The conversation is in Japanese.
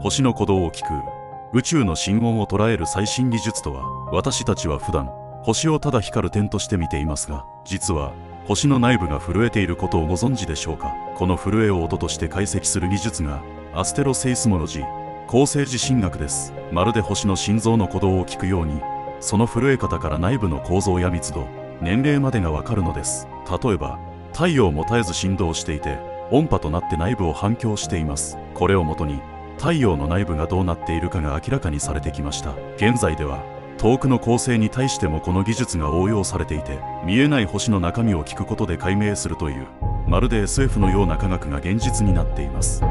星の鼓動を聞く宇宙の心音を捉える最新技術とは。私たちは普段星をただ光る点として見ていますが、実は星の内部が震えていることをご存知でしょうか。この震えを音として解析する技術がアステロセイスモロジー、恒星地震学です。まるで星の心臓の鼓動を聞くように、その震え方から内部の構造や密度、年齢までがわかるのです。例えば太陽も絶えず振動していて、音波となって内部を反響しています。これをもとに太陽の内部がどうなっているかが明らかにされてきました。現在では遠くの恒星に対してもこの技術が応用されていて、見えない星の中身を聞くことで解明するという、まるで SF のような科学が現実になっています。